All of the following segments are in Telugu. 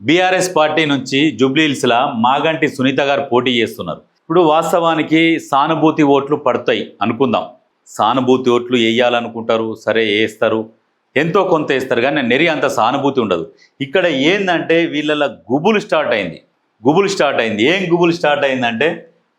బీఆర్ఎస్ పార్టీ నుంచి జూబ్లీహిల్స్లా మాగంటి సునీత గారు పోటీ చేస్తున్నారు. ఇప్పుడు వాస్తవానికి సానుభూతి ఓట్లు పడతాయి అనుకుందాం. సానుభూతి ఓట్లు వేయాలనుకుంటారు, సరే వేస్తారు, ఎంతో కొంత వేస్తారు, కానీ నెరి అంత సానుభూతి ఉండదు. ఇక్కడ ఏంటంటే వీళ్ళ గుబులు స్టార్ట్ అయింది. ఏం గుబులు స్టార్ట్ అయిందంటే,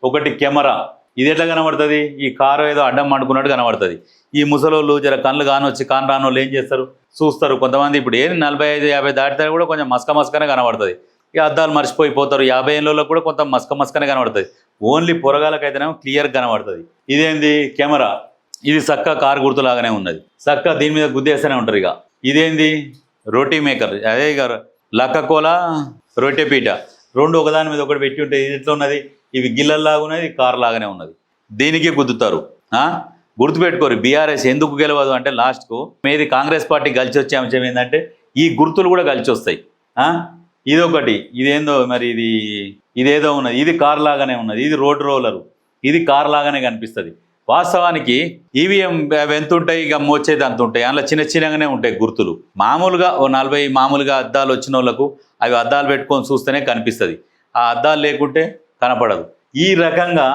ఒకటి కెమెరా, ఇది ఎట్లా కనబడుతుంది, ఈ కారు ఏదో అడ్డం అనుకున్నట్టు కనబడుతుంది. ఈ ముసలోళ్ళు జర కళ్ళు కానొచ్చి కాను రానోళ్ళు ఏం చేస్తారు, చూస్తారు. కొంతమంది ఇప్పుడు 45-50 దాటితే కూడా కొంచెం మస్కనే కనబడుతుంది. ఈ అద్దాలు మర్చిపోయిపోతారు. 50 ఏళ్ళలో కూడా కొంత మస్కనే కనబడుతుంది. ఓన్లీ పొరగాలకైతేనేమో క్లియర్ కనబడుతుంది. ఇదేంది కెమెరా, ఇది చక్క కారు గుర్తులాగానే ఉన్నది, చక్క దీని మీద గుద్దేస్తూనే ఉంటారు. ఇక ఇదేంది రోటీ మేకర్, అదే ఇక లక్కకోల రొట్టె పీట, రెండు ఒకదాని మీద ఒకటి పెట్టి ఉంటే ఇది ఎట్లా ఉన్నది, ఇవి గిల్లల్లాగా ఉన్నది, కారు లాగానే ఉన్నది, దీనికి గుద్దుతారు. గుర్తుపెట్టుకోరు, బీఆర్ఎస్ ఎందుకు గెలవదు అంటే లాస్ట్కు మీది కాంగ్రెస్ పార్టీ కలిసి వచ్చే అంశం ఏంటంటే ఈ గుర్తులు కూడా కలిసి వస్తాయి. ఇదొకటి, ఇదేందో మరి ఇదేదో ఉన్నది, ఇది కారు లాగానే ఉన్నది, ఇది రోడ్ రోలరు, ఇది కారు లాగానే కనిపిస్తుంది. వాస్తవానికి ఈవీఎం అవి ఎంత ఉంటాయి, ఇక మోచేది అంత ఉంటాయి, అందులో చిన్నగానే ఉంటాయి గుర్తులు. మామూలుగా 40 మామూలుగా అద్దాలు వచ్చిన వాళ్ళకు అవి అద్దాలు పెట్టుకొని చూస్తేనే కనిపిస్తుంది, ఆ అద్దాలు లేకుంటే కనపడదు. ఈ రకంగా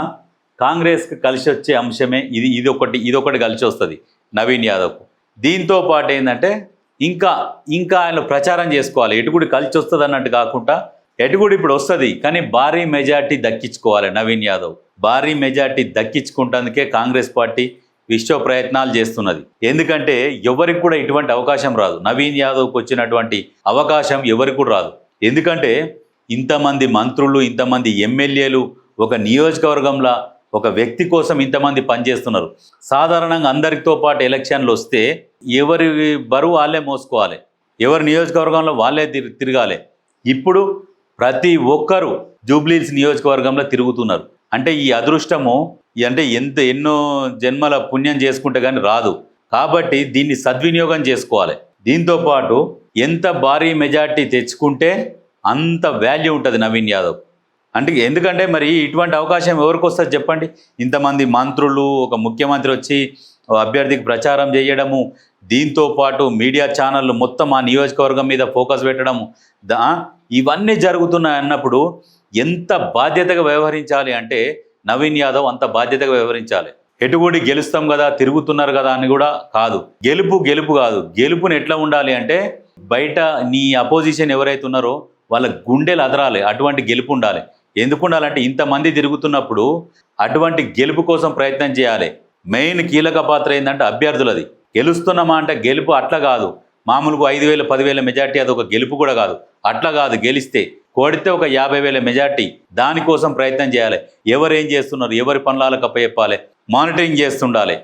కాంగ్రెస్కి కలిసి వచ్చే అంశమే ఇదొకటి కలిసి వస్తుంది నవీన్ యాదవ్కు. దీంతో పాటు ఏంటంటే ఇంకా ఆయన ప్రచారం చేసుకోవాలి. ఎటుగుడి కలిసి వస్తుంది అన్నట్టు కాకుండా, ఎటుగుడి ఇప్పుడు వస్తుంది కానీ భారీ మెజార్టీ దక్కించుకోవాలి నవీన్ యాదవ్. భారీ మెజార్టీ దక్కించుకుంటందుకే కాంగ్రెస్ పార్టీ విశ్వ ప్రయత్నాలు చేస్తున్నది. ఎందుకంటే ఎవరికి కూడా ఇటువంటి అవకాశం రాదు. నవీన్ యాదవ్కి వచ్చినటువంటి అవకాశం ఎవరికి కూడా రాదు. ఎందుకంటే ఇంతమంది మంత్రులు, ఇంతమంది ఎమ్మెల్యేలు ఒక నియోజకవర్గంలో ఒక వ్యక్తి కోసం ఇంతమంది పనిచేస్తున్నారు. సాధారణంగా అందరితో పాటు ఎలక్షన్లు వస్తే ఎవరి బరువు వాళ్ళే మోసుకోవాలి, ఎవరి నియోజకవర్గంలో వాళ్ళే తిరగాలి. ఇప్పుడు ప్రతి ఒక్కరూ జూబ్లీహిల్స్ నియోజకవర్గంలో తిరుగుతున్నారు. అంటే ఈ అదృష్టము అంటే ఎన్నో జన్మల పుణ్యం చేసుకుంటే కానీ రాదు. కాబట్టి దీన్ని సద్వినియోగం చేసుకోవాలి. దీంతో పాటు ఎంత భారీ మెజార్టీ తెచ్చుకుంటే అంత వాల్యూ ఉంటుంది నవీన్ యాదవ్. అంటే ఎందుకంటే మరి ఇటువంటి అవకాశం ఎవరికి వస్తుంది చెప్పండి. ఇంతమంది మంత్రులు, ఒక ముఖ్యమంత్రి వచ్చి అభ్యర్థికి ప్రచారం చేయడము, దీంతో పాటు మీడియా ఛానళ్ళు మొత్తం ఆ నియోజకవర్గం మీద ఫోకస్ పెట్టడము, ఇవన్నీ జరుగుతున్నాయి అన్నప్పుడు ఎంత బాధ్యతగా వ్యవహరించాలి అంటే నవీన్ యాదవ్ అంత బాధ్యతగా వ్యవహరించాలి. ఎటుగూడి గెలుస్తాం కదా, తిరుగుతున్నారు కదా అని కూడా కాదు. గెలుపు కాదు, గెలుపుని ఎట్లా ఉండాలి అంటే బయట నీ అపోజిషన్ ఎవరైతే ఉన్నారో వాళ్ళ గుండెలు అదరాలి, అటువంటి గెలుపు ఉండాలి. ఎందుకు ఉండాలంటే ఇంతమంది తిరుగుతున్నప్పుడు అటువంటి గెలుపు కోసం ప్రయత్నం చేయాలి. మెయిన్ కీలక పాత్ర ఏంటంటే అభ్యర్థులది. గెలుస్తున్నామా అంటే గెలుపు అట్లా కాదు, మామూలుగా 5,000-10,000 మెజార్టీ అది ఒక గెలుపు కూడా కాదు. అట్లా కాదు, గెలిస్తే కొడితే ఒక 50,000 మెజార్టీ, దానికోసం ప్రయత్నం చేయాలి. ఎవరేం చేస్తున్నారు, ఎవరి పనులకు అప్పచెప్పాలి, మానిటరింగ్ చేస్తుండాలి.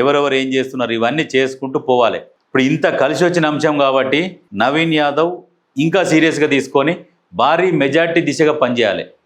ఎవరెవరు ఏం చేస్తున్నారు ఇవన్నీ చేసుకుంటూ పోవాలి. ఇప్పుడు ఇంత కలిసి వచ్చిన అంశం కాబట్టి నవీన్ యాదవ్ ఇంకా సీరియస్గా తీసుకొని భారీ మెజార్టీ దిశగా పనిచేయాలి.